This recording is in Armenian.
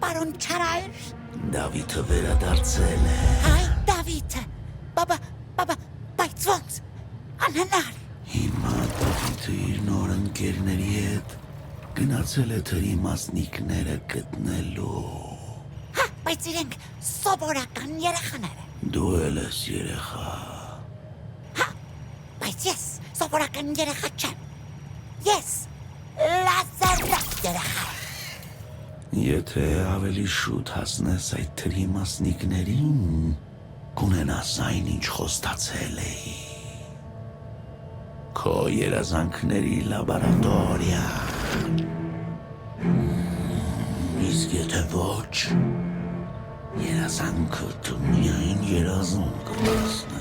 պարոն չարայր։ Դավիթը վերադարձել է։ Հայ Դավիթը, բայց ոնց, անհնար։ Հիմա Դավիթը իր նոր ընկերների հետ գնացել է թրի մասնիկները գտնելու։ Հա, բայց իրենք սովորական երեխաներ են։ Դու էլ ես երեխա։ Հա, բայց ես սովորական երեխա չեմ։ Ես լազերնակ երեխա եմ։ Եթե ավելի շուտ հասնես այդ թրի մասնիկներին, կունենաս այն, ինչ խոստացել էի։ Քո երազանքների լաբորատորիա։ Իսկ եթե ոչ, երազանքդ միայն երազում կդասնի։